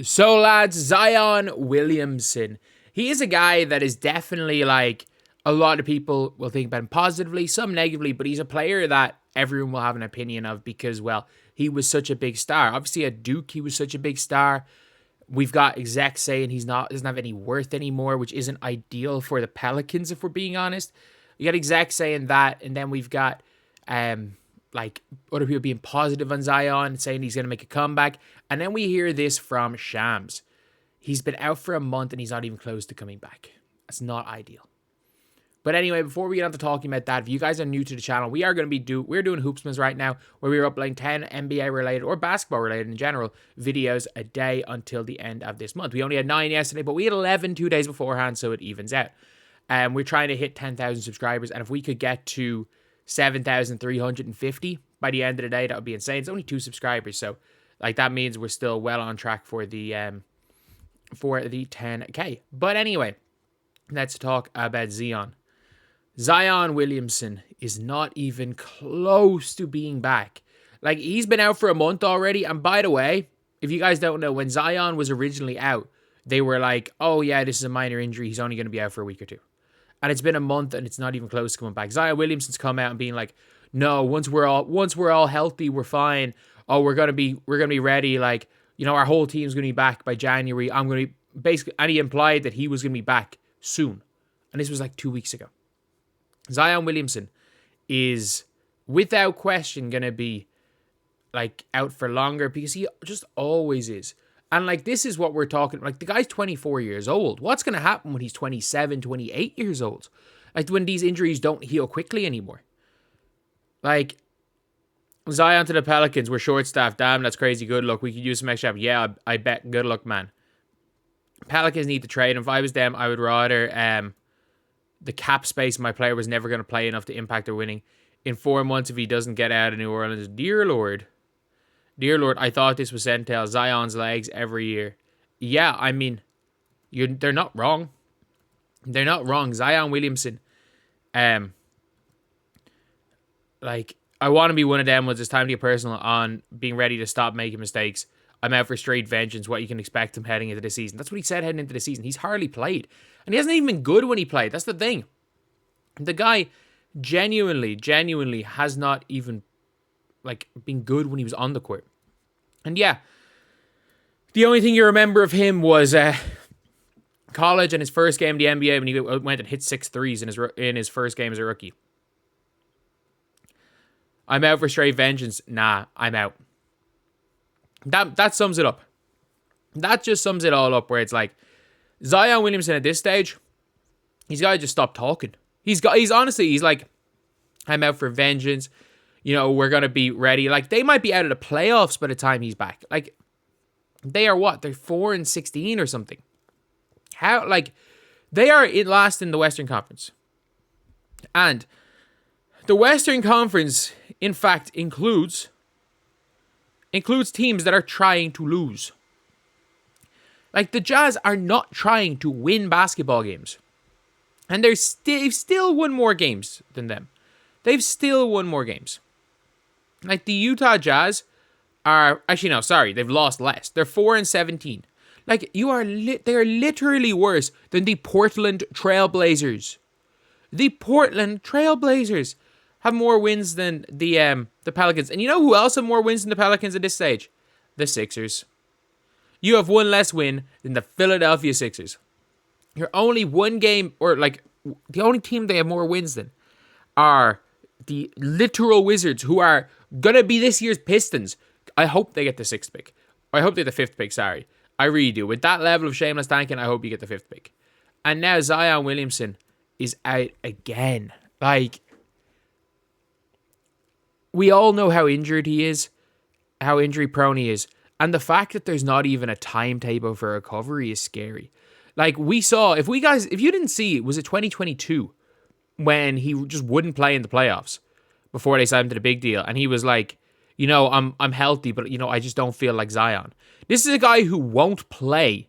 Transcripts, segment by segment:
So, lads, Zion Williamson. He is a guy that is definitely like a lot of people will think about him positively, some negatively, but he's a player that everyone will have an opinion of because, well, he was such a big star. Obviously, at Duke, he was such a big star. We've got execs saying he's not doesn't have any worth anymore, which isn't ideal for the Pelicans, if we're being honest. You got execs saying that, and then we've got like other people being positive on Zion, saying he's gonna make a comeback. And then we hear this from Shams. He's been out for a month and he's not even close to coming back. That's not ideal. But anyway, before we get on to talking about that, if you guys are new to the channel, we are going to be we're doing Hoopsmas right now, where we're uploading 10 NBA related or basketball related in general videos a day until the end of this month. We only had 9 yesterday, but we had 11 2 days beforehand, so it evens out. We're trying to hit 10,000 subscribers, and if we could get to 7,350 by the end of the day, that would be insane. It's only 2 subscribers, so like that means we're still well on track for the 10K. But anyway, let's talk about Zion. Zion Williamson is not even close to being back. Like, he's been out for a month already. And by the way, if you guys don't know, when Zion was originally out, they were like, oh yeah, this is a minor injury. He's only going to be out for a week or two. And it's been a month and it's not even close to coming back. Zion Williamson's come out and being like, no, once we're all healthy, we're fine. Oh, we're gonna be ready. Like, you know, our whole team's gonna be back by January. I'm gonna be basically, and he implied that he was gonna be back soon. And this was like 2 weeks ago. Zion Williamson is without question going to be like out for longer because he just always is. And like, this is what we're talking, like the guy's 24 years old. What's going to happen when he's 27, 28 years old? Like when these injuries don't heal quickly anymore. Like Zion to the Pelicans, we're short-staffed. Damn, that's crazy. Good luck. We could use some extra help. Yeah, I bet. Good luck, man. Pelicans need to trade. And if I was them, I would rather the cap space my player was never going to play enough to impact their winning. In 4 months, if he doesn't get out of New Orleans, dear Lord, I thought this was sent to Zion's legs every year. Yeah, I mean, they're not wrong. They're not wrong. Zion Williamson, like, I want to be one of them when it's time to get personal on being ready to stop making mistakes. I'm out for straight vengeance, what you can expect him heading into the season. That's what he said heading into the season. He's hardly played. And he hasn't even been good when he played. That's the thing. The guy genuinely has not even like been good when he was on the court. And yeah, the only thing you remember of him was college and his first game in the NBA when he went and hit 6 threes in his first game as a rookie. I'm out for straight vengeance. Nah, I'm out. That sums it up. That just sums it all up, where it's like, Zion Williamson at this stage, he's got to just stop talking. He's like, I'm out for vengeance. You know, we're going to be ready. Like, they might be out of the playoffs by the time he's back. Like, they are what? They're 4-16 or something. How, like, they are last in the Western Conference. And the Western Conference, in fact, includes teams that are trying to lose. Like, the Jazz are not trying to win basketball games. And they've still won more games than them. They've still won more games. Like, the Utah Jazz are... Actually, no, sorry. They've lost less. They're 4-17. Like, they are literally worse than the Portland Trailblazers. The Portland Trailblazers have more wins than the Pelicans. And you know who else have more wins than the Pelicans at this stage? The Sixers. You have one less win than the Philadelphia Sixers. You're only one game, or like, the only team they have more wins than are the literal Wizards, who are going to be this year's Pistons. I hope they get the 6th pick. Or I hope they get the 5th pick, sorry. I really do. With that level of shameless tanking, I hope you get the 5th pick. And now Zion Williamson is out again. Like, we all know how injured he is, how injury prone he is. And the fact that there's not even a timetable for recovery is scary. Like, we saw, if you didn't see, was it 2022 when he just wouldn't play in the playoffs before they signed him to the big deal? And he was like, you know, I'm healthy, but, you know, I just don't feel like Zion. This is a guy who won't play.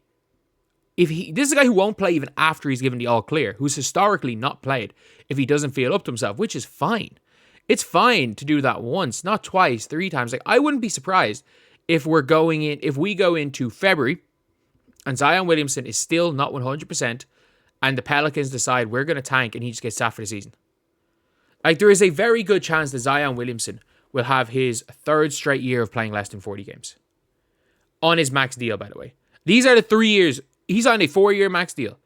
This is a guy who won't play even after he's given the all clear, who's historically not played if he doesn't feel up to himself, which is fine. It's fine to do that once, not twice, 3 times. Like, I wouldn't be surprised if we go into February and Zion Williamson is still not 100%, and the Pelicans decide we're going to tank and he just gets sat for the season. Like, there is a very good chance that Zion Williamson will have his third straight year of playing less than 40 games. On his max deal, by the way. These are the 3 years. He's on a 4-year max deal.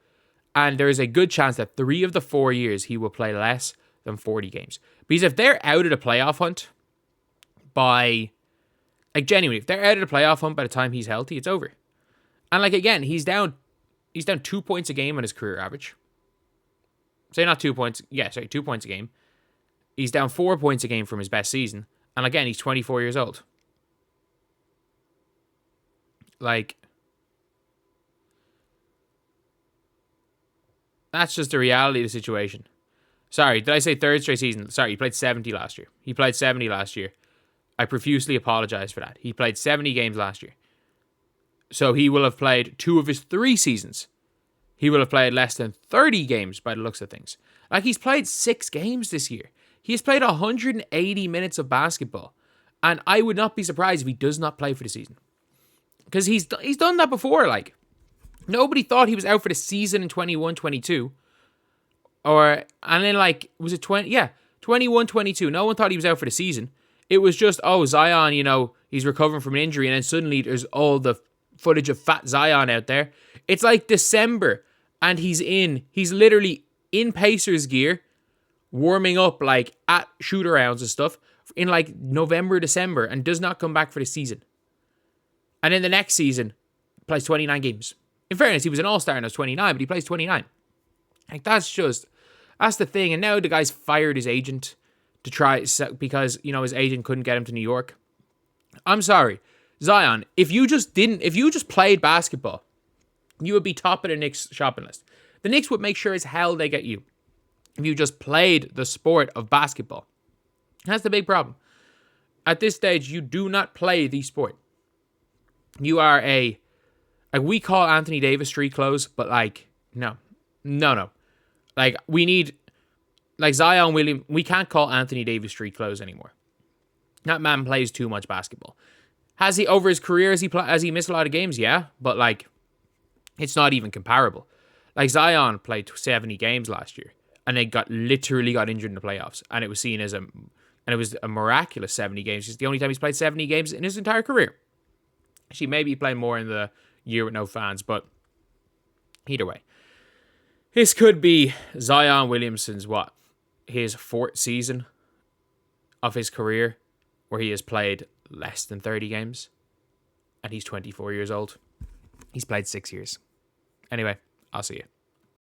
And there is a good chance that 3 of the 4 years he will play less than 40 games. Because if they're out of the playoff hunt by... Like, genuinely, if they're out of the playoff hunt by the time he's healthy, it's over. And, like, again, he's down 2 points a game on his career average. Say not 2 points. Yeah, sorry, 2 points a game. He's down 4 points a game from his best season. And again, he's 24 years old. Like, that's just the reality of the situation. Sorry, did I say third straight season? Sorry, he played 70 last year. He played 70 last year. I profusely apologize for that. He played 70 games last year. So he will have played 2 of his 3 seasons. He will have played less than 30 games by the looks of things. Like, he's played 6 games this year. He has played 180 minutes of basketball. And I would not be surprised if he does not play for the season. Because he's done that before. Like, nobody thought he was out for the season in 21-22. And then, like, was it 21-22. No one thought he was out for the season. It was just, oh, Zion, you know, he's recovering from an injury. And then suddenly there's all the footage of fat Zion out there. It's like December. And he's literally in Pacers gear, warming up, like, at shoot-arounds and stuff in, like, November, December, and does not come back for the season. And then the next season, plays 29 games. In fairness, he was an all-star and was 29, but he plays 29. Like, that's the thing. And now the guy's fired his agent to try, because, you know, his agent couldn't get him to New York. I'm sorry. Zion, if you just played basketball, you would be top of the Knicks shopping list. The Knicks would make sure as hell they get you if you just played the sport of basketball. That's the big problem. At this stage, you do not play the sport. You are like, we call Anthony Davis street clothes, but, like, no. Like, we need, like, Zion Williams, we can't call Anthony Davis street clothes anymore. That man plays too much basketball. Has he, over his career, has he missed a lot of games? Yeah, but, like, it's not even comparable. Like, Zion played 70 games last year, and they literally got injured in the playoffs, and it was seen as it was a miraculous 70 games. It's the only time he's played 70 games in his entire career. She maybe played more in the year with no fans, but either way. This could be Zion Williamson's, his 4th season of his career where he has played less than 30 games, and he's 24 years old. He's played 6 years. Anyway, I'll see you.